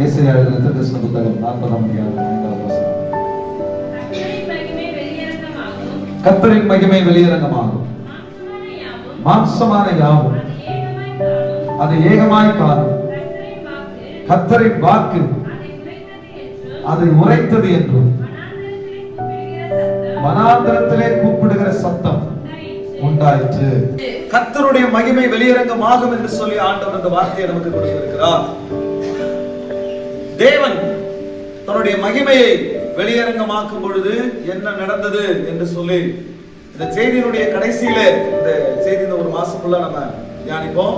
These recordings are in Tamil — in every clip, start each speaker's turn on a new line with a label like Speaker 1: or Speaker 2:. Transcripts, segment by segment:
Speaker 1: ஏசாயா எழுதின தீர்க்கதரிசன புத்தகம் 40ஆம் அதிகாரம் 5ஆம் வசனம். கர்த்தரின் மகிமை வெளியரங்கமாகும், மாம்சமான யாவும் அது ஏகமாய் காணும். கர்த்தரின் வாக்கு அதை உரைத்தது என்றும் வனாந்திரத்திலே கூப்பிடுகிற சத்தம் உண்டாயிற்று. கர்த்தருடைய மகிமை வெளியரங்கமாகும் என்று சொல்லி ஆண்டவர் அந்த வார்த்தையை நமக்கு கொடுத்திருக்கிறார். தேவன் தன்னுடைய மகிமையை வெளியரங்கமாக்கும் பொழுது என்ன நடந்தது என்று சொல்லி இந்த செய்தியினுடைய கடைசியில, இந்த செய்தி இந்த ஒரு மாசத்துக்குள்ள நம்ம தியானிப்போம்.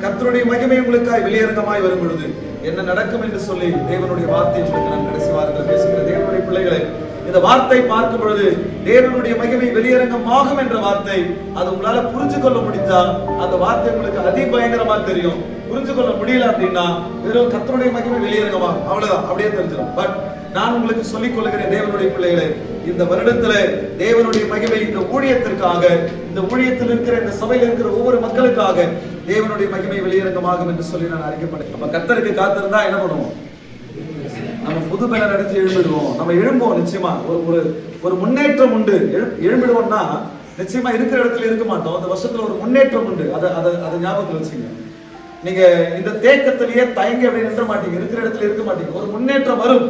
Speaker 1: கர்த்தருடைய மகிமை உங்களுக்காய் வெளியரங்கமாய் வரும் பொழுது என்ன நடக்கும் என்று சொல்லி தேவனுடைய வார்த்தை உங்களுக்கு நான் கடைசி வாரத்தில் பேசுகிற தேவனுடைய பிள்ளைகளை, இந்த வார்த்தை பார்க்கும் பொழுது தேவனுடைய மகிமை வெளியரங்கமாகும் என்ற வார்த்தை, அது உங்களால புரிஞ்சு கொள்ள முடிஞ்சா அந்த வார்த்தை உங்களுக்கு அதிபயங்கரமா தெரியும். புரிஞ்சு கொள்ள முடியல அப்படின்னா வெறும் கர்த்தருடைய மகிமை வெளியரங்கமாகும், அவ்வளவுதான், அப்படியே தெரிஞ்சிடும். பட் நான் உங்களுக்கு சொல்லிக் கொள்கிறேன் தேவனுடைய பிள்ளைகளை, இந்த வருடத்துல தேவனுடைய மகிமை இந்த ஊழியத்திற்காக, இந்த ஊழியத்தில் இருக்கிற இந்த சபையில் இருக்கிற ஒவ்வொரு மக்களுக்காக தேவனுடைய மகிமை வெளியரங்கமாகும் என்று சொல்லி நான் அறிக்கைப்பட்டேன். நம்ம கர்த்தருக்கு காத்திருந்தா என்ன பண்ணுவோம்? நம்ம புது பலன் அடைஞ்சு எழும்பிடுவோம். நம்ம எழும்புவோம். நிச்சயமா ஒரு முன்னேற்றம் உண்டு. எழும்பிடுவோம்னா நிச்சயமா இருக்கிற இடத்துல இருக்க மாட்டோம். அந்த வருஷத்துல ஒரு முன்னேற்றம் உண்டு. அதை ஞாபகத்தில் வச்சுங்க. நீங்க இந்த தேக்கத்திலேயே தயங்கி அப்படி நின்ற மாட்டீங்க, இருக்கிற இடத்துல இருக்க மாட்டீங்க. ஒரு முன்னேற்றம் வரும்.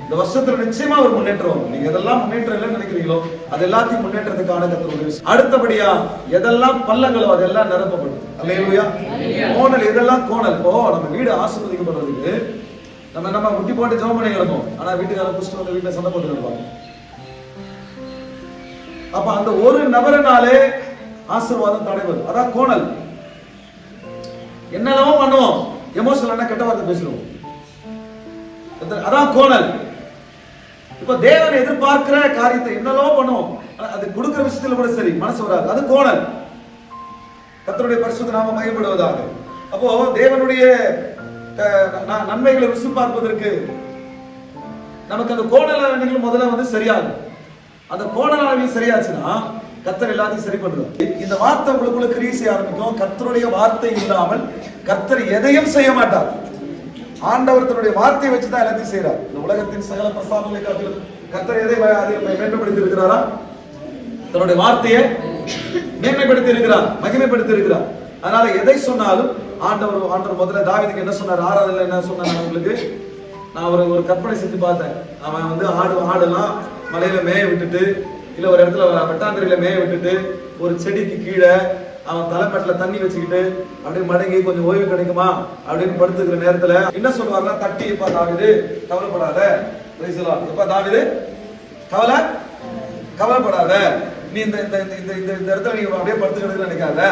Speaker 1: இந்த வருஷத்துல நிச்சயமா ஒரு முன்னேற்றம் வரும். நீங்க எதெல்லாம் முன்னேற்றம் இல்லைன்னு நினைக்கிறீங்களோ அது எல்லாத்தையும் முன்னேற்றத்துக்கான கர்த்தர் உதவி. அடுத்தபடியா எதெல்லாம் பள்ளங்களோ அதெல்லாம் நிரப்பப்படும். அல்லேலூயா. கோணல், எதெல்லாம் கோணல். இப்போ நம்ம வீடு ஆசீர்வதிக்கப்படுறதுக்கு நம்ம முட்டி போட்டு ஜெபம் பண்ணி கிடப்போம். ஆனா வீட்டுக்காரன் புஷ்டம் வந்து வீட்டுல சண்டை போட்டு கிடப்பாங்க. அப்ப அந்த ஒரு நபரினாலே ஆசீர்வாதம் தடைபடும். அதான் கோணல். என்னெல்லாம் பண்ணுவோம், எமோஷனல் கெட்ட வார்த்தை பேசுறோம், அதான் கோணல். இப்ப தேவன் எதிர்பார்க்கிற காரியத்தை என்னெல்லாம் பண்ணுவோம், அது கொடுக்கிற விஷயத்துல கூட சரி மனசு வராது, அது கோணல். கர்த்தருடைய பரிசுத்த நாமம் மகிமைப்படுவதாக. அப்போ தேவனுடைய நன்மைகளை ருசி பார்ப்பதற்கு நமக்கு அந்த கோணல் முதல்ல வந்து சரியாகும். அந்த கோணல் சரியாச்சுன்னா கர்த்தர் எல்லாத்தையும் சரி பண்றாரு. இந்த வார்த்தை உங்களுக்குள்ள கிரியை செய்ய ஆரம்பிக்கும். கர்த்தருடைய வார்த்தை இல்லாமல் கர்த்தர் எதையும் செய்ய மாட்டார். ஆண்டவர் தன்னுடைய வார்த்தையை வச்சுதான் எல்லாத்தையும் செய்யறார். இந்த உலகத்தின் சகல பிரசாதங்களை காட்டிலும் கர்த்தர் எதை மேன்மைப்படுத்தி இருக்கிறாரா? தன்னுடைய வார்த்தையை மேன்மைப்படுத்தி இருக்கிறார், மகிமைப்படுத்தி இருக்கிறார். அதனால எதை சொன்னாலும் ஆண்டவர் முதல்ல தாவீதுக்கு என்ன சொன்னார்? 6ஆவதுல என்ன சொன்னார் உங்களுக்கு? நான் ஒரு கற்பனை செஞ்சு பார்த்தேன். அவன் வந்து ஆடெல்லாம் மலையில மேய விட்டுட்டு, இல்ல ஒரு இடத்துல வெட்டாந்திரியில மேய விட்டுட்டு, ஒரு செடிக்கு கீழே அவன் தலைப்பட்டுல தண்ணி வச்சுக்கிட்டு அப்படியே மடங்கி கொஞ்சம் ஓய்வு கிடைக்குமா அப்படின்னு படுத்துக்கிற நேரத்துல என்ன சொல்லுவாருன்னா, தட்டி இப்ப தாவீது கவலைப்படாத, இப்ப தாவீது கவலைப்படாத, நீ இந்த இடத்துல நீ அப்படியே படுத்துக்கிட்டு நினைக்காத,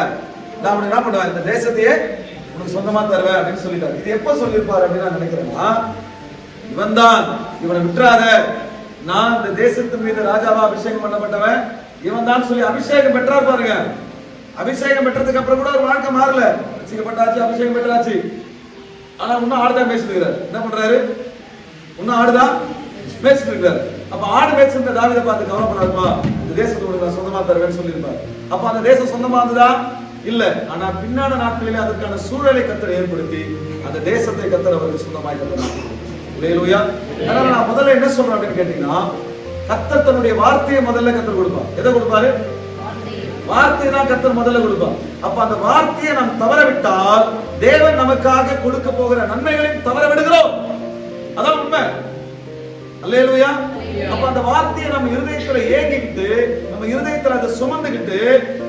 Speaker 1: நான் உனக்கு என்ன பண்ணுவேன், இந்த தேசத்தையே உனக்கு சொந்தமா தருவேன் அப்படின்னு சொல்லிட்டாரு. இது எப்ப சொல்லியிருப்பாரு அப்படின்னு நான் நினைக்கிறேன்னா, இவன் தான், இவனை விட்டுறாத, நான் இந்த தேசத்தின் மீது ராஜாவா அபிஷேகம் பண்ணப்பட்டவன் இவன் தான் சொல்லி அபிஷேகம் பெற்றார் பாருங்க. அபிஷேகம் பெற்றதுக்கு அப்புறம் கூட ஒரு வாழ்க்கை மாறல. அபிஷேகப்பட்டாச்சு, அபிஷேகம் பெற்றாச்சு, ஆனா இன்னும் ஆடுதான் மேய்ச்சிட்டு இருக்கிறாரு. என்ன பண்றாரு? இன்னும் ஆடுதான் மேய்ச்சிட்டு இருக்கிறாரு. அப்ப ஆடு மேய்ச்சிருந்த தாவீதை பார்த்து கவலைப்படாதுமா, இந்த தேசத்தை உனக்கு நான் சொந்தமா தருவேன்னு சொல்லியிருப்பாரு. அப்ப அந்த தேசம் சொந்தமா இருந்ததா? இல்ல. ஆனா பின்னான நாட்களிலே அதற்கான சூழலை கர்த்தர் ஏற்படுத்தி அந்த தேசத்தை கர்த்தர் அவருக்கு சொந்தமாய் தந்தார். அல்லேலூயா. அதனால நான் முதல்ல என்ன சொல்றேன் அப்படின்னு கேட்டீங்கன்னா, கர்த்தர் தன்னுடைய வார்த்தையை முதல்ல கர்த்தர் கொடுப்பார். எதை கொடுப்பாரு? வார்த்தையை தான் கர்த்தர் முதல்ல கொடுப்பார். அப்ப அந்த வார்த்தையை நாம் தவற விட்டால் தேவன் நமக்காக கொடுக்க போகிற நன்மைகளையும் தவற விடுகிறோம். அதான் உண்மை. அல்லேலூயா. அப்ப அந்த வார்த்தையை நம்ம இருதயத்துல ஏங்கிட்டு, நம்ம இருதயத்துல அதை சுமந்துகிட்டு,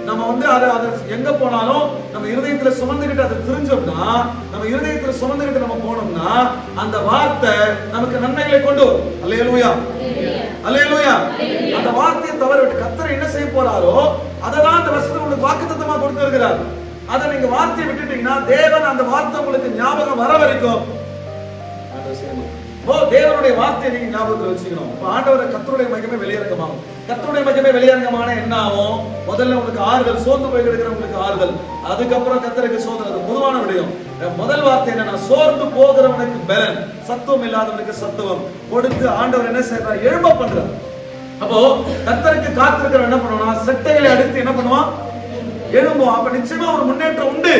Speaker 1: நம்ம வந்து அதை எங்க போனாலும் நம்ம இருதயத்துல சுமந்துகிட்டு அதை தெரிஞ்சோம்னா, நம்ம இருதயத்துல சுமந்துகிட்டு நம்ம போனோம்னா அந்த வார்த்தை நமக்கு நன்மைகளை கொண்டு வரும். அல்லேலூயா, அல்லேலூயா. அந்த வார்த்தையை தவற விட்டு கர்த்தர் என்ன செய்ய போறாரோ அதெல்லாம் அந்த வருஷத்துல உங்களுக்கு வாக்குத்தத்தமா கொடுத்து இருக்கிறார். அதை நீங்க வார்த்தையை விட்டுட்டீங்கன்னா தேவன் அந்த வார்த்தை உங்களுக்கு ஞாபகம் வர வரைக்கும் தேவனுடைய வார்த்தையை நீங்க ஞாபகத்தில் வச்சுக்கணும். ஆண்டவர் கர்த்தருடைய மகிமை வெளியரங்கமாகும். கர்த்தருடைய மகிமை வெளியரங்கமான என்ன ஆகும்? முதல்ல உங்களுக்கு ஆறுதல், சோர்ந்து போய் இருக்கிறவங்களுக்கு ஆறுதல், அதுக்கப்புறம் கர்த்தருக்கு சோதனை. அது பொதுவான விடயம். முதல் வார்த்தை என்னன்னா, சோர்ந்து போகிறவனுக்கு பலன், சத்துவம் இல்லாதவனுக்கு சத்துவம் கொடுத்து ஆண்டவர் என்ன செய்யறார்? எழும்ப பண்றார். அப்போ கர்த்தருக்கு காத்திருக்கிற என்ன பண்ணுவான்? செட்டைகளை அடித்து என்ன பண்ணுவான்? எழும்புவான். அப்ப நிச்சயமா ஒரு முன்னேற்றம் உண்டு.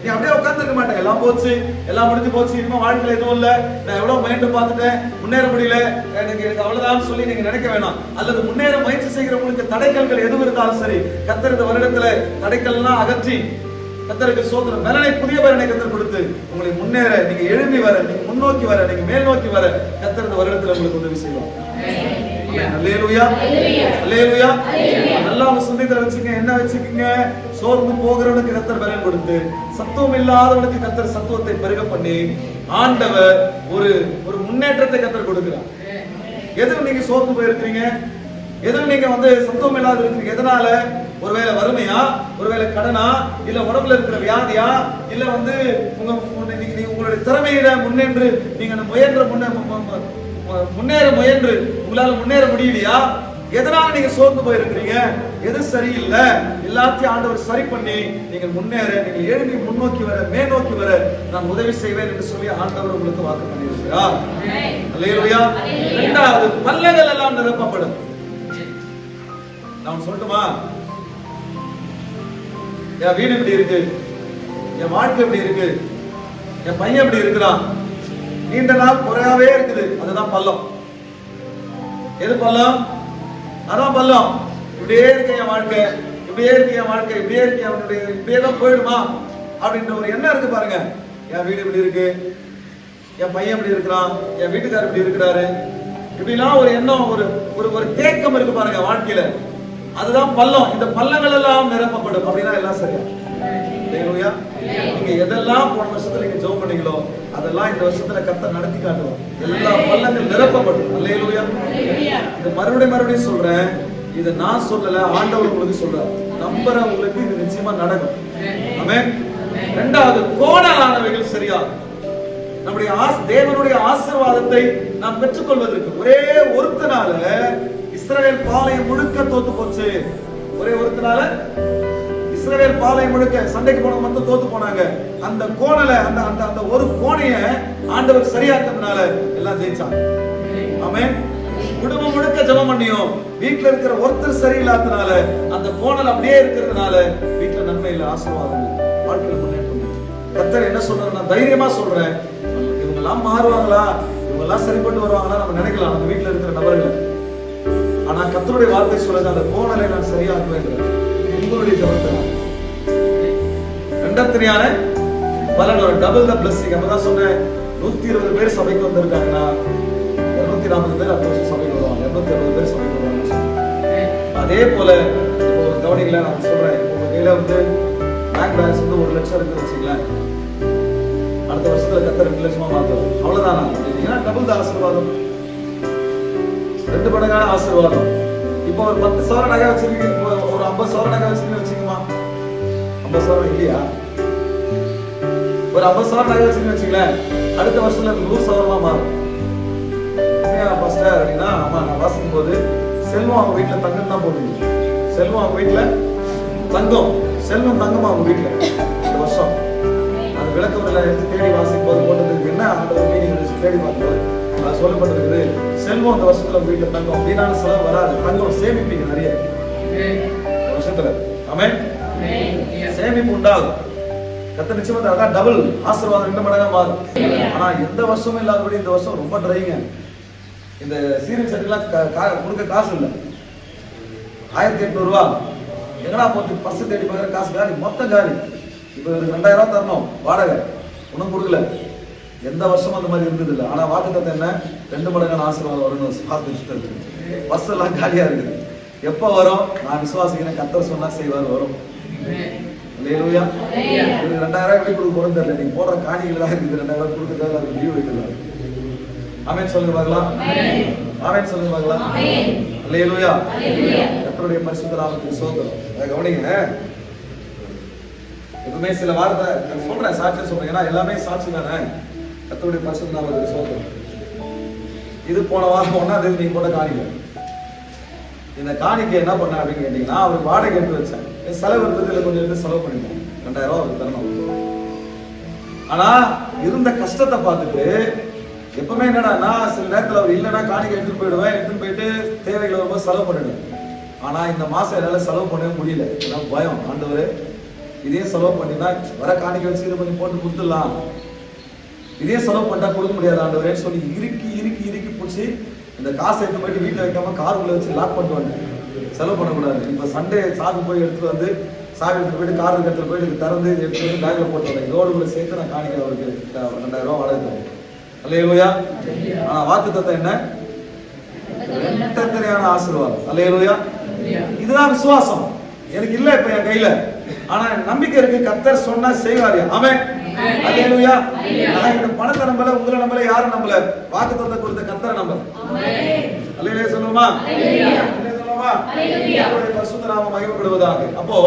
Speaker 1: நீ அப்படியே உட்கார்ந்துருக்க மாட்டேன். எல்லாம் போச்சு, எல்லாம் முடிஞ்சு போச்சு, இனிமே வாழ்க்கையில எதுவும் இல்ல, நான் எவ்வளவு முயன்று பார்த்துட்டேன், முன்னேற முடியல, எனக்கு அவ்வளவுதான் சொல்லி நீங்க நினைக்க வேணாம். அல்லது முன்னேற முயற்சி செய்கிறவங்களுக்கு தடைக்கல்கள் எதுவும் இருந்தாலும் சரி, கர்த்தர் இந்த வருடத்துல தடைக்கல்லாம் அகற்றி கர்த்தருக்கு ஸ்தோத்திரம், பலனை புதிய பலனை கர்த்தர் கொடுத்து உங்களை முன்னேற, நீங்க எழும்பி வர, நீங்க முன்னோக்கி வர, நீங்க மேல் நோக்கி வர கர்த்தர் இந்த வருடத்துல உங்களுக்கு உதவி செய்வார். அல்லேலூயா, அல்லேலூயா. நல்லா உங்க சிந்தனையில வச்சுக்கங்க. என்ன வச்சுக்கீங்க? சோர்ந்து போகிறவனுக்கு கர்த்தர் பலன் கொடுத்து, சத்துவம் இல்லாதவனுக்கு கர்த்தர் சத்துவத்தை பெருக பண்ணி, ஆண்டவர் ஒரு ஒரு முன்னேற்றத்தை கர்த்தர் கொடுக்கிறார். எதுவும் நீங்க சோர்ந்து போயிருக்கீங்க, எதுவும் நீங்க சத்துவம் இல்லாத இருக்கீங்க. எதனால? ஒருவேளை வறுமையா, ஒருவேளை கடனா, இல்ல உடம்புல இருக்கிற வியாதியா, இல்ல உங்களுடைய திறமையில முன்னேற்று நீங்க முன்னேற முயன்று உங்களால முன்னேற முடியலையா? எதனால நீங்க சோர்ந்து போயிருக்கிறீங்க? எது சரியில்லை, எல்லாத்தையும் ஆண்டவர் சரி பண்ணி நீங்கள் முன்னேற, நீங்கள் எழுதி முன்னோக்கி வர, மேல் நோக்கி வர நான் உதவி செய்வேன் என்று சொல்லி ஆண்டவர் உங்களுக்கு வாக்கு பண்ணியிருக்கிறார். அல்லேலூயா. இரண்டாவது, பல்லங்கள் எல்லாம் நிரப்பப்படும். நான் சொல்லட்டுமா? என் வீடு எப்படி இருக்கு, என் வாழ்க்கை எப்படி இருக்கு, என் பையன் எப்படி இருக்கிறான், நீண்ட நாள் குறையாவே இருக்குது, அதுதான் பள்ளம். எது பள்ளம்? அதான் பள்ளம். இப்படியே இருக்க என் வாழ்க்கை, இப்படியே இருக்க என் வாழ்க்கை, இப்படியே இருக்க அவனுடைய, இப்படியே தான் போயிடுமா அப்படின்ற ஒரு எண்ணம் இருக்கு பாருங்க. என் வீடு எப்படி இருக்கு, என் பையன் எப்படி இருக்கிறான், என் வீட்டுக்காரர் எப்படி இருக்கிறாரு, இப்படிலாம் ஒரு எண்ணம், ஒரு தேக்கம் இருக்கு பாருங்க வாழ்க்கையில. அதுதான் பள்ளம். இந்த பள்ளங்கள் எல்லாம் நிரப்பப்படும். அப்படின்னா எல்லாம் சரியா? அல்லேலூயா. நீங்க எதெல்லாம் போன வருஷத்துல நீங்க ஜெபம் பண்ணீங்களோ அதெல்லாம் இந்த வருஷத்துல கர்த்தர் நடத்தி காட்டுவார். எல்லா பள்ளங்கள் நிரப்பப்படும். அல்லேலூயா. இது மறுபடியும் சொல்றேன். இது நான் சொல்லல, ஆண்டவர் உங்களுக்கு சொல்றார். நம்புறவங்களுக்கு இது நிச்சயமா நடக்கும். ஆமென். இரண்டாவது, கோணலானவைகள் சரியா. நம்முடைய தேவனுடைய ஆசீர்வாதத்தை நாம் பெற்றுக்கொள்வதற்கு ஒரே ஒருத்தனால இஸ்ரவேல் பாளையம் முழுக்க தோத்து போச்சு. ஒரே ஒருத்தனால இஸ்ரவேல் பாளையம் முழுக்க சண்டைக்கு போன மட்டும் தோத்து போனாங்க. அந்த கோணல, அந்த ஒரு கோணைய ஆண்டவர் சரியாக்குறதுனால எல்லாம் ஜெயிச்சாங்க. ஆமென். குடும்பம் முழுக்க ஜெபம் பண்ணியும் வீட்டுல இருக்கிற ஒருத்தர் சரியில்லாதனால, அந்த கோணல் அப்படியே இருக்கிறதுனால வீட்டுல நன்மை இல்ல, ஆசீர்வாதம் இல்ல, வாழ்க்கையில முன்னேற்றம். கர்த்தர் என்ன சொல்றாரு? நான் தைரியமா சொல்றேன், இவங்க எல்லாம் மாறுவாங்களா, இவங்க எல்லாம் சரிப்பட்டு வருவாங்களா நம்ம நினைக்கலாம், நம்ம வீட்டுல இருக்கிற நபர்கள். ஆனா கர்த்தருடைய வார்த்தை சொல்றது, அந்த கோணலை நான் சரியாக்குவேன். உங்களுடைய ஜெபத்தினால் ரெண்டத்திரியான பலன், ஒரு டபுள் த பிளஸிங். அப்பதான் சொன்னேன், 120 பேர் சபைக்கு வந்திருக்காங்கன்னா 240 பேர் அடுத்த வருஷம் சபைக்கு வருவாங்க, 260 பேர் சபைக்கு வருவாங்க. அதே போல ஒரு கவனிகளை நான் சொல்றேன், உங்க கையில பேங்க் பேலன்ஸ் 1 லட்சம் இருக்குன்னு வச்சுங்களேன், அடுத்த வருஷத்துல கர்த்தர் 2 லட்சமா மாத்துவோம். அவ்வளவுதானா? டபுள் த ஆசீர்வாதம், 2 மடங்கான ஆசீர்வாதம். இப்போ ஒரு 10 சவரன் நகை வச்சிருக்கீங்க, ஒரு 50 சவரன் நகை வச்சிருக்கீங்க வச்சுக்கோமா, 50 சவரன் இல்லையா, ஒரு 50 சவரன் நகை வச்சிருக்கீங்க வச்சுங்களேன், அடுத்த வருஷத்துல 100 சவரமா மாறும். அப்படின்னா ஆமா, நான் வாசிக்கும் போது செல்வம் அவங்க வீட்டுல தங்கம் தான் போடுவீங்க, செல்வம் அவங்க வீட்டுல தங்கம், செல்வம் தங்கமா அவங்க வீட்டுல இந்த வருஷம். அது விளக்கம் எடுத்து தேடி வாசிக்கும் போது போட்டதுக்கு என்ன மீனிங் தேடி பார்க்கும்போது அது சொல்லப்பட்டிருக்குது, செல்வம் இந்த வருஷத்துல வீட்டுல தங்கம், வீணான செலவு வராது, தங்கம் சேமிப்பீங்க நிறைய வருஷத்துல. ஆமென். சேமிப்பு உண்டாகும். கர்த்தர் நிச்சயமா அதான் டபுள் ஆசீர்வாதம் 2 மடங்கா மாறும். ஆனா எந்த வருஷமும் இல்லாதபடி இந்த வருஷம் ரொம்ப ட்ரைங்க. இந்த சீரியல் செட்டுலாம் கொடுக்க காசு இல்லை, 1800 ரூபா எங்கடா போட்டு பர்ஸ் தேடி பார்க்குற காசு காலி, மொத்தம் காலி. இப்போ 2000 ரூபா தரணும் வாடகை, ஒன்றும் கொடுக்கல. எந்த வருஷமும் அந்த மாதிரி இருந்தது இல்லை. ஆனா வாக்குத்தத்தம் என்ன? 2 மடங்கான ஆசீர்வாதம் வரணும். பஸ் எல்லாம் காலியா இருக்குது. எப்ப வரும்? நான் விசுவாசிக்கிறேன், கர்த்தர் சொன்னா செய்வார், வரும். அல்லேலூயா. 2000 எப்படி கொடுக்க போறோம்னு தெரியல, நீங்க போடுற காணிகள் தான் இருக்குது. 2000 கொடுக்க தேவை, அது லீவ் வைக்கலாம். ஆமென் சொல்லுங்க பார்க்கலாம். ஆமென் சொல்லுங்க பார்க்கலாம். அல்லேலூயா. கர்த்தருடைய பரிசுத்த நாமத்துக்கு ஸ்தோத்திரம். கவனிங்க, எப்பவுமே சில வார்த்தை சொல்றேன், சாட்சி சொல்றேன், ஏன்னா எல்லாமே சாட்சி தானே. கர்த்தருடைய பரிசுத்த நாமத்துக்கு ஸ்தோத்திரம். இது போன வாரம் 1ஆம் தேதி நீங்க போட்ட காணிக்கை. இந்த காணிக்கை என்ன பண்ண அப்படின்னு கேட்டீங்கன்னா, அவருக்கு வாடகை எடுத்து வச்சேன், செலவு இருந்தது, கொஞ்சம் எடுத்து செலவு பண்ணிட்டேன், 2000 ரூபா அவருக்கு தரணும். ஆனா இருந்த கஷ்டத்தை பார்த்துட்டு எப்பவுமே என்னடா, சில நேரத்தில் அவர் இல்லைன்னா காணிக்கை எடுத்துட்டு போயிடுவேன், எடுத்துட்டு போயிட்டு தேவைகளை வரும்போது செலவு பண்ணிடுவேன். ஆனா இந்த மாசம் என்னால செலவு பண்ணவே முடியல. ஏன்னா பயம், ஆண்டவரே இதையும் செலவு பண்ணினா வர காணிக்க வச்சு இதை கொஞ்சம் போட்டு கொடுத்துடலாம், இதே செலவு பண்ணா கொடுக்க முடியாது ஆண்டவரேன்னு சொல்லி இறுக்கி இறுக்கி இறுக்கி பிடிச்சி இந்த காசை எடுத்து போயிட்டு வீட்டில் வைக்காம காருக்குள்ள வச்சு லாக் பண்ணிட்டு வந்து செலவு பண்ணக்கூடாது. இப்போ சண்டே சாவி போய் எடுத்துட்டு வந்து சாவி எடுத்து போயிட்டு கார் இடத்துல போயிட்டு இது திறந்து எடுத்து வந்து பேக்ல போட்டு வரேன், இதோடு கூட சேர்த்து நான் காணிக்க அவருக்கு 2000 ரூபா வாடகை தரேன். அல்லேலூயா. வாக்குத்தத்தம் என்ன? இரட்டத்தனையான ஆசீர்வாதம். அல்லேலூயா. இதுதான் விசுவாசம். எனக்கு இல்ல இப்ப என் கையில, ஆனா நம்பிக்கை இருக்கு, கர்த்தர் சொன்னா செய்வாரு. ஆமென். அல்லேலூயா. நான் இந்த பணத்தை நம்பல, உங்களை நம்பல, யாரும் நம்பல, வாக்குத்தத்தம் கொடுத்த கர்த்தரை நம்பல. ஆமென். அல்லேலூயா சொல்லுமா? அல்லேலூயா சொல்லுமா? அல்லேலூயா. அவருடைய பரிசுத்த நாமம் மகிமைப்படுவதாக. அப்போ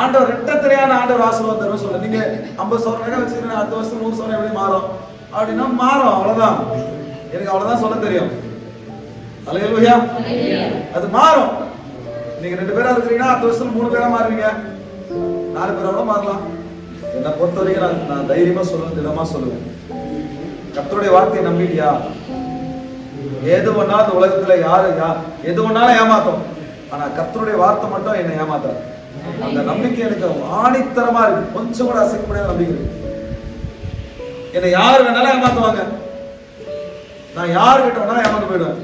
Speaker 1: ஆண்டவர் இரட்டத்தனையான ஆண்டவர் ஆசீர்வாதம் தருவார் சொல்ல. நீங்க 50 சவரன் நகை வச்சிருந்தீங்க, அடுத்த வருஷம் 100 சவரன் எப்படி மாறும் அப்படின்னா மாறும், அவ்வளவுதான். எனக்கு அவ்வளவுதான் சொல்ல தெரியும். அல்லேலூயா. அது மாறும். நீங்க 2 பேரா இருக்கிறீங்கன்னா அடுத்த வருஷம் 3 பேரா மாறுவீங்க, 4 பேரோட மாறலாம். என்னை பொறுத்த வரைக்கும் நான் தைரியமா சொல்லுவேன், திடமா சொல்லுவேன், கர்த்தருடைய வார்த்தையை நம்பிட்டியா? எது ஒன்னாலும் இந்த உலகத்துல எது ஒன்னாலும் ஏமாத்தோம், ஆனா கர்த்தருடைய வார்த்தை மட்டும் என்னை ஏமாத்தாது. அந்த நம்பிக்கை எனக்கு ஆணித்தரமா இருக்கு, கொஞ்சம் கூட அசைக்க முடியாத நம்பிக்கை இருக்கு. என்னை யாரு வேணாலும் ஏமாத்துவாங்க, நான் யாருக்கிட்ட வேணாலும் ஏமாந்து போயிடுவேன்,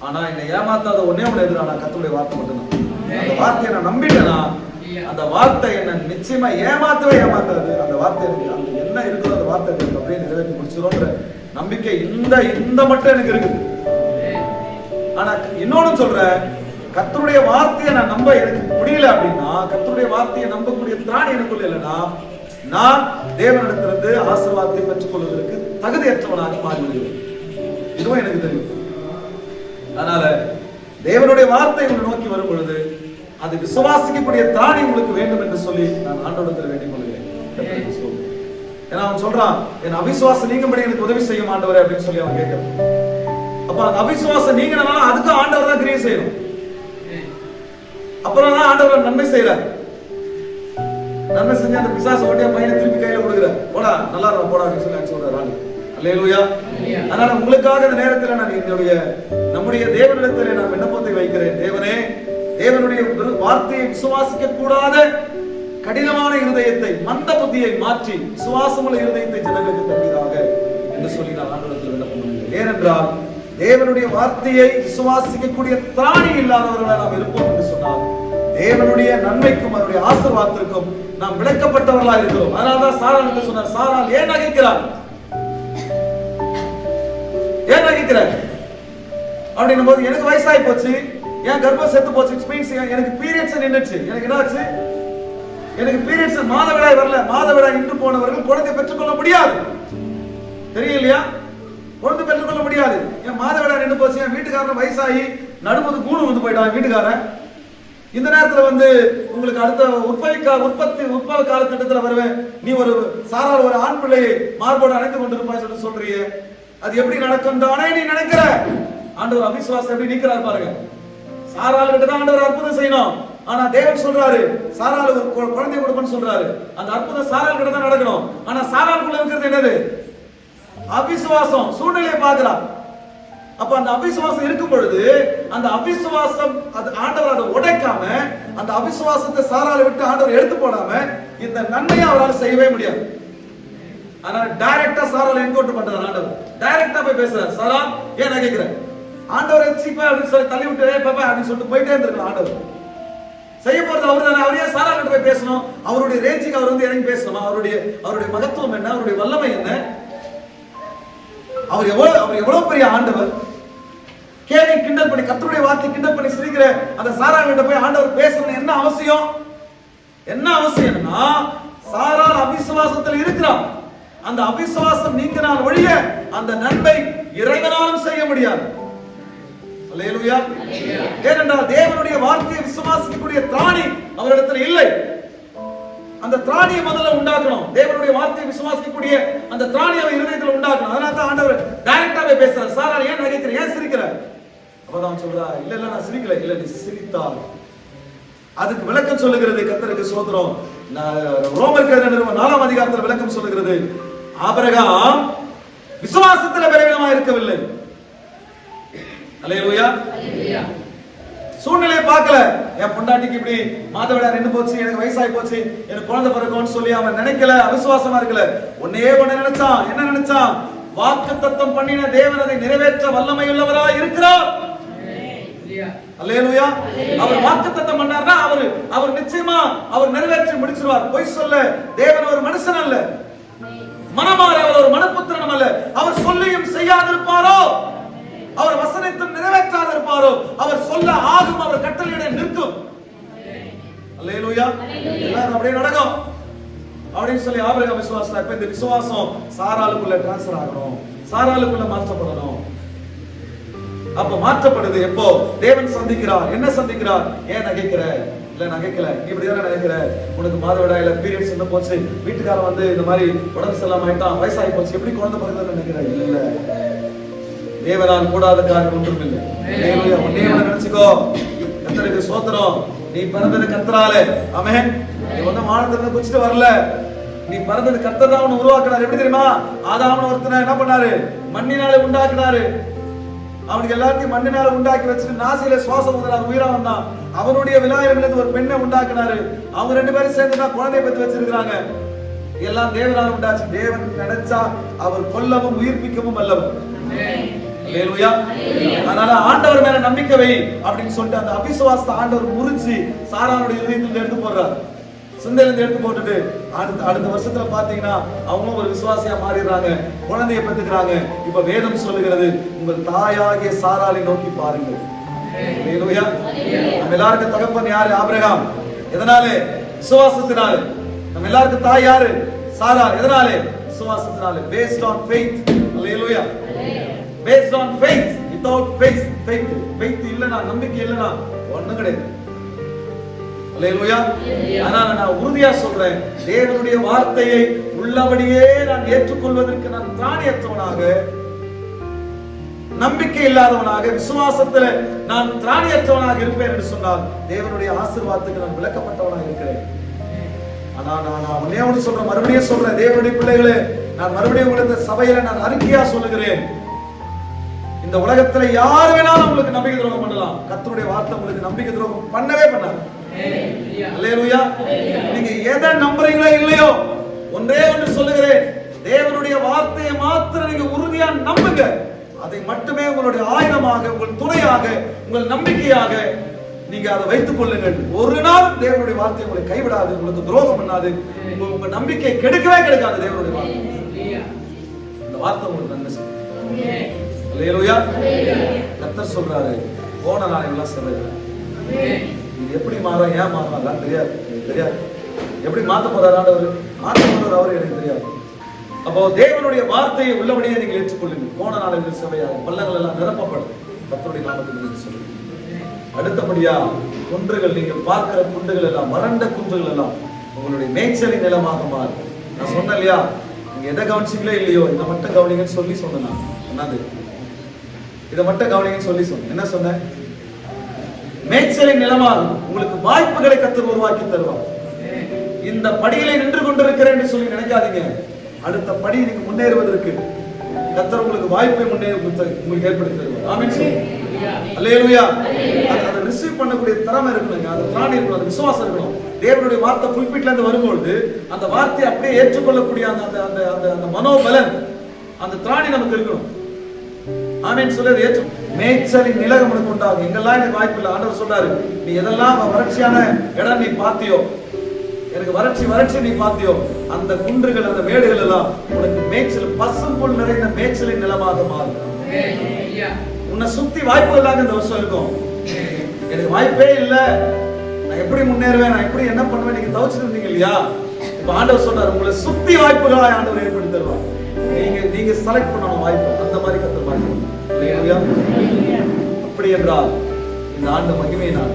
Speaker 1: ஆனா என்னை ஏமாத்தாத ஒன்னே ஒண்ணு எதிரான கர்த்தருடைய வார்த்தை மட்டும்தான். அந்த வார்த்தையை நான் நம்பிட்டேன்னா அந்த வார்த்தை என்ன நிச்சயமா ஏமாத்தவே ஏமாத்தாது. அந்த வார்த்தை எனக்கு அந்த என்ன இருக்குதோ அந்த வார்த்தை எனக்கு அப்படியே நிறைவேற்றி முடிச்சிடும்ன்ற நம்பிக்கை இந்த மட்டும் எனக்கு இருக்குது. ஆனா இன்னொன்னு சொல்றேன், கர்த்தருடைய வார்த்தையை நான் நம்ப எனக்கு முடியல அப்படின்னா, கர்த்தருடைய வார்த்தையை நம்பக்கூடிய திராணி எனக்குள்ள இல்லைன்னா, நான் தேவனிடத்திலிருந்து ஆசீர்வாதத்தை பெற்றுக் கொள்வதற்கு தகுதியற்றவனாக மாறிவிடுவேன். இதுவும் எனக்கு தெரியும். அதனால தேவனுடைய வார்த்தை உங்களை நோக்கி வரும் பொழுது அது விசுவாசிக்கக்கூடிய திராணி உங்களுக்கு வேண்டும் என்று சொல்லி நான் ஆண்டவரிடத்தில் வேண்டிக் கொள்கிறேன். ஏன்னா அவன் சொல்றான், என் அவிசுவாசம் நீங்கும்படி எனக்கு உதவி செய்யும் ஆண்டவரே அப்படின்னு சொல்லி அவன் கேட்கிறான். அப்ப அந்த அவிசுவாசம் நீங்கினாலும் அதுக்கு ஆண்டவர் தான் கிரியை செய்யணும். அப்புறம் தான் ஆண்டவர் நன்மை செய்யறார். நன்மை செஞ்சு அந்த பிசாச ஓட்டியா பையனை திருப்பி கையில கொடுக்குற, போடா நல்லா இருக்கும் போடா அப்படின்னு சொல்லி சொல்றாரு. அல்லேலூயா. அதனால உங்களுக்காக இந்த நேரத்தில் நான் நம்முடைய தேவனிடத்தில் நான் விண்ணப்பத்தை வைக்கிறேன். தேவனே, தேவனுடைய வார்த்தையை விசுவாசிக்க கூடாத கடினமான இருதயத்தை, மந்த புத்தியை மாற்றி விசுவாசமுள்ள இருதயத்தை ஜனங்களுக்கு தருவீராக என்று சொல்லி நான் ஆண்டவரிடத்தில் விண்ணப்பம் பண்ணுகிறேன். ஏனென்றால் தேவனுடைய வார்த்தையை விசுவாசிக்கக்கூடிய திராணி இல்லாதவர்களாக நாம் இருப்போம் என்று சொன்னால் தேவனுடைய நன்மைக்கும் அவருடைய ஆசீர்வாதத்திற்கும் நாம் விளக்கப்பட்டவர்களாக இருக்கிறோம். அதனால்தான் சாராள் என்று சொன்னார். சாராள் ஏன் நகைக்கிறார்? ஏன் நகைக்கிறார் அப்படின்னும் போது, எனக்கு வயசாகி போச்சு, என் கர்ப்பம் செத்து போச்சு, எனக்கு பீரியட்ஸ் நின்றுச்சு, எனக்கு என்னாச்சு, எனக்கு பீரியட்ஸ் மாதவிடாய் வரல. மாதவிடாய் நின்று போனவர்கள் குழந்தை பெற்றுக்கொள்ள முடியாது, தெரியலையா? குழந்தை பெற்றுக்கொள்ள முடியாது. என் மாதவிடாய் நின்று போச்சு, என் வீட்டுக்காரன் வயசாகி நடுமுது கூணு வந்து போயிட்டான் வீட்டுக்காரன். இந்த நேரத்துல உங்களுக்கு அடுத்த உற்பத்தி காலத்திட்டத்துல வருவேன், நீ ஒரு சாரால் ஒரு ஆண் பிள்ளையை மார்போடு அணைத்து கொண்டிருப்பாய் சொல்றியே, அது எப்படி நடக்கும் தானே நீ நினைக்கிற? ஆண்டவர் அவிசுவாசம் எப்படி நீக்கிறார் பாருங்க. சாராள் கிட்ட தான் ஆண்டவர் அற்புதம் செய்யணும், ஆனா தேவன் சொல்றாரு சாராள் ஒரு குழந்தை கொடுப்பன்னு சொல்றாரு. அந்த அற்புதம் சாராள் கிட்ட தான் நடக்கணும். ஆனா சாராளுக்குள்ள இருக்கிறது என்னது? அவிசுவாசம். சூழ்நிலையை பார்க்கிறார். அப்ப அந்த அவிசுவாசம் இருக்கும் பொழுது அந்த அவிசுவாசம் ஆண்டவர் அதை உடைக்காம, அந்த அவிசுவாசத்தை சாராளை விட்டு ஆண்டவர் எடுத்து போடாம இந்த நன்மையை அவரால் செய்யவே முடியாது. அதனால டைரக்டா சாராளை என்கவுண்டர் பண்றாரு ஆண்டவர். டைரக்டா போய் பேசுறாரு. சாராள் ஏன் நினைக்கிற? ஆண்டவரை சீப்பா அப்படின்னு சொல்லி தள்ளி விட்டு பாப்பா அப்படின்னு சொல்லிட்டு போயிட்டே இருந்திருக்கலாம். ஆண்டவர் செய்ய போறது அவர் தானே. அவரையே சாராள் கிட்ட போய் பேசணும். அவருடைய ரேஞ்சுக்கு அவர் இறங்கி பேசணும். அவருடைய மகத்துவம் என்ன, அவருடைய வல்லமை என்ன, அவர் எவ்வளவு பெரிய ஆண்டவர். கேலி கிண்டல் பண்ணி, கர்த்தருடைய வார்த்தை கிண்டல் பண்ணி சிரிக்கிற அந்த சாராள் கிட்ட போய் ஆண்டவர் பேசணும். என்ன அவசியம்? என்ன அவசியம்னா, சாராள் அவிசுவாசத்தில் இருக்கிறார். அந்த அவிசுவாசம் நீங்கினால் ஒழிய அந்த நன்மை இறைவனாலும் செய்ய முடியாது. அல்லேலூயா. ஏனென்றால் தேவனுடைய வார்த்தையை விசுவாசிக்கக்கூடிய திராணி அவரிடத்தில் இல்லை. அந்த திராணியை முதல்ல உண்டாக்கணும். தேவனுடைய வார்த்தையை விசுவாசிக்கக்கூடிய அந்த திராணியை அவர் இருதயத்தில் உண்டாக்கணும். அதனால தான் ஆண்டவர் டைரக்டாவே பேசுறார். சாராள் ஏன் நகைக்கிற, ஏன் சிரிக்கிற? அப்பதான் சொல்றா, இல்ல நான் சிரிக்கல. இல்ல நீ சிரித்தால் அதுக்கு விளக்கம் சொல்லுகிறது கர்த்தருக்கு ஸ்தோத்திரம். ரோமர்கள் 4ஆம் அதிகாரத்தில் விளக்கம் சொல்லுகிறது, ஆபிரகாம் விசுவாசத்தில் பலவீனமாக இருக்கவில்லை. அல்லேலூயா. சூழ்நிலையை பார்க்கல. என் பொண்டாட்டிக்கு இப்படி மாதவிடாய் நின்று போச்சு, எனக்கு வயசாகி போச்சு, எனக்கு குழந்தை பிறக்கும்னு சொல்லி அவன் நினைக்கல, அவிசுவாசமா இருக்கல. ஒன்னே ஒண்ணு நினைச்சான். என்ன நினைச்சான்? வாக்குத்தத்தம் பண்ணின தேவன் அதை நிறைவேற்ற வல்லமை உள்ளவராய் இருக்கிறார். அல்லேலூயா. அவர் வாக்குத்தத்தம் பண்ணார்னா அவர் நிச்சயமா அவர் நிறைவேற்றி முடிச்சிருவார். பொய் சொல்ல தேவன் ஒரு மனுஷன் அல்ல, மனமாற அவர் ஒரு மனப்புத்திரனும் அல்ல. அவர் சொல்லியும் செய்யாதிருப்பாரோ, அவர் வசனத்தை நிறைவேற்றாதிருப்பாரோ, அவர் சொல்ல ஆகும், அவர் கட்டளையிட நிற்கும். அல்லேலூயா. எல்லாரும் அப்படியே நடக்கும் அப்படின்னு சொல்லி ஆபிரகாம் விசுவாசம். இப்ப இந்த விசுவாசம் சாராளுக்குள்ள டிரான்ஸ்ஃபர் ஆகணும், சாராளுக்குள்ள மாற்றப்படணும். அப்ப மாற்றப்படுது எப்போ? தேவன் சந்திக்கிறார். என்ன சந்திக்கிறார்? ஏன் நகைக்கிற? இல்ல நகைக்கல, நீ இப்படிதானே நினைக்கிற, உனக்கு மாதவிடாயில பீரியட்ஸ் என்ன போச்சு, வீட்டுக்காரன் வந்து இந்த மாதிரி உடம்பு சரியில்லாம ஆயிட்டான், வயசாகி போச்சு, எப்படி குழந்தை பிறகுதுன்னு நினைக்கிற? இல்ல, தேவனால் கூடாத காரியம் ஒன்றும் இல்லை. ஒன்னே நினைச்சுக்கோ, கர்த்தருக்கு ஸ்தோத்திரம், நீ பிறந்தது கர்த்தராலே. ஆமென். நீ ஒன்னும் வானத்துல குச்சிட்டு வரல, நீ பிறந்தது கர்த்தர் தான் உன்னை உருவாக்கினார். எப்படி தெரியுமா? ஆதாம்னு ஒருத்தனை என்ன பண்ணாரு? மண்ணினாலே உண்டாக்கினாரு. அவனுக்கு எல்லாத்தையும் மண்ணினால உண்டாக்கி வச்சுட்டு நாசியில சுவாசம் முதலார் உயிரா வந்தான். அவனுடைய விலாயிலிருந்து ஒரு பெண்ணை உண்டாக்கினாரு. அவங்க 2 பேரும் சேர்ந்து தான் குழந்தையை பெற்று வச்சிருக்காங்க. எல்லாம் தேவனால் உண்டாச்சு. தேவன் நினைச்சா அவர் கொல்லவும் உயிர்ப்பிக்கவும் வல்லவர். அல்லேலூயா. அதனால ஆண்டவர் மேல நம்பிக்கை வை அப்படின்னு சொல்லிட்டு அந்த அவிசுவாசத்தை ஆண்டவர் முறிச்சு சாராளுடைய இதயத்துல எடுத்து போடுறார். சிந்தையிலிருந்து எடுத்து போட்டுட்டு அடுத்த வருஷத்துல பாத்தீங்கன்னா அவங்களும் ஒரு விசுவாசியா மாறிடுறாங்க, குழந்தையை பெற்றுக்கிறாங்க. இப்ப வேதம் சொல்லுகிறது, உங்கள் தாயாகிய சாராளை நோக்கி பாருங்கள். அல்லேலூயா. நம்ம எல்லாருக்கும் தகப்பன் யாரு? ஆபிரகாம். எதனாலே? விசுவாசத்தினாலே. நம்ம எல்லாருக்கும் தாய் யாரு? சாராள். எதனாலே? விசுவாசத்தினாலே. based on faith. Hallelujah. based on faith. without faith, faith இல்லனா, நம்பிக்கை இல்லனா ஒண்ணும் கிடையாது. அல்லேலூயா. ஆனால் நான் உறுதியா சொல்றேன், தேவனுடைய வார்த்தையை உள்ளபடியே நான் ஏற்றுக்கொள்வதற்கு நான் திராணியற்றவனாக, நம்பிக்கை இல்லாதவனாக, விசுவாசத்துல நான் திராணியற்றவனாக இருப்பேன் என்று சொன்னால் தேவனுடைய ஆசீர்வாதத்துக்கு நான் விலக்கப்பட்டவனாக இருக்கிறேன். ஆனா நான் ஒன்னே ஒன்று சொல்றேன், மறுபடியும் சொல்றேன், தேவனுடைய பிள்ளைகளே, நான் மறுபடியும் உங்களுக்கு சபையில நான் அறிக்கையா சொல்லுகிறேன், இந்த உலகத்துல யார் வேணாலும் உங்களுக்கு நம்பிக்கை துரோகம் பண்ணலாம், கர்த்தருடைய வார்த்தை உங்களுக்கு நம்பிக்கை துரோகம் பண்ணவே பண்ணாது. அல்லேலூயா. நீங்க எதை நம்புறீங்களோ இல்லையோ, ஒன்றே ஒன்று சொல்லுகிறேன், தேவனுடைய வார்த்தையை மாத்திரம் நீங்க உறுதியா நம்புங்க. அதை மட்டுமே உங்களுடைய ஆயுதமாக, உங்கள் துணையாக, உங்கள் நம்பிக்கையாக நீங்க அதை வைத்துக் கொள்ளுங்கள். ஒரு நாள் தேவனுடைய வார்த்தை உங்களை கைவிடாது, உங்களுக்கு துரோகம் பண்ணாது, உங்க நம்பிக்கை கெடுக்கவே கெடுக்காது. தேவனுடைய வார்த்தை, இந்த வார்த்தை உங்களுக்கு நன்மை செய்யும். அல்லேலூயா. கர்த்தர் சொல்றாரு, போன நாள் எல்லாம் சொல்றாரு, இது எப்படி மாறும், ஏன் மாறும் தெரியாது, தெரியாது. எப்படி மாத்த போறாரு ஆண்டவர், மாத்த போறாரு அவர் எனக்கு தெரியாது. அப்போ தேவனுடைய வார்த்தையை உள்ளபடியே நீங்கள் ஏற்றுக்கொள்ளுங்கள். போன நாளில் சபையாக பள்ளங்கள் எல்லாம் நிரப்பப்படும். கர்த்தருடைய நாமத்தில் சொல்லுங்க. அடுத்தபடியா குன்றுகள், நீங்கள் பார்க்கிற குன்றுகள் எல்லாம், வறண்ட குன்றுகள் எல்லாம் உங்களுடைய மேய்ச்சலின் நிலமாக மாறும். நான் சொன்னேன் இல்லையா, நீங்க எதை கவனிச்சிங்களோ இல்லையோ, இதை மட்டும் கவனிங்கன்னு சொல்லி சொன்னேன். என்னது? இதை மட்டும் கவனிங்கன்னு சொல்லி சொன்னேன். என்ன சொன்னேன்? மேய்ச்சலின் நிலமாகும். உங்களுக்கு வாய்ப்புகளை கர்த்தர் உருவாக்கி தருவார். இந்த படியிலே நின்று கொண்டிருக்கிறேன் என்று சொல்லி நினைக்காதீங்க. அடுத்த படி நீங்க முன்னேறுவதற்கு கர்த்தர் உங்களுக்கு வாய்ப்பை உங்களுக்கு ஏற்படுத்தி தருவார். ஆமென். அல்லேலூயா. அதை ரிசீவ் பண்ணக்கூடிய திறமை இருக்கணுங்க, அது திராணி இருக்கணும், அது விசுவாசம் இருக்கணும். தேவனுடைய வார்த்தை புல்பிட்ல இருந்து வரும்போது அந்த வார்த்தையை அப்படியே ஏற்றுக்கொள்ளக்கூடிய அந்த மனோபலன், அந்த திராணி நமக்கு இருக்கணும். ஆமென். சொல்றது ஏற்று மேய்ச்சலின் நிலகம் உனக்கு உண்டாகும். எங்கெல்லாம் எனக்கு வாய்ப்பு இல்லை, ஆண்டவர் சொல்றாரு, நீ எதெல்லாம் வறட்சியான இடம் நீ பாத்தியோ, எனக்கு வறட்சி நீ பாத்தியோ, அந்த குன்றுகள், அந்த மேடுகள் எல்லாம் உனக்கு மேய்ச்சல், பசும்புல் நிறைந்த மேய்ச்சலின் நிலமாக மாறும். உன்னை சுத்தி வாய்ப்புகள் தான் இந்த வருஷம் இருக்கும். எனக்கு வாய்ப்பே இல்லை, நான் எப்படி முன்னேறுவேன், நான் எப்படி என்ன பண்ணுவேன், நீங்க தவிச்சிட்டு இருந்தீங்க இல்லையா? இப்ப ஆண்டவர் சொல்றாரு, உங்களை சுத்தி வாய்ப்புகளை ஆண்டவர் ஏற்படுத்தி தருவார். நீங்க செலக்ட் பண்ணணும் வாய்ப்பு, அந்த மாதிரி கர்த்தர் வாய்ப்பு. அப்படி என்றால் இந்த ஆண்டு மகிமை நாள்.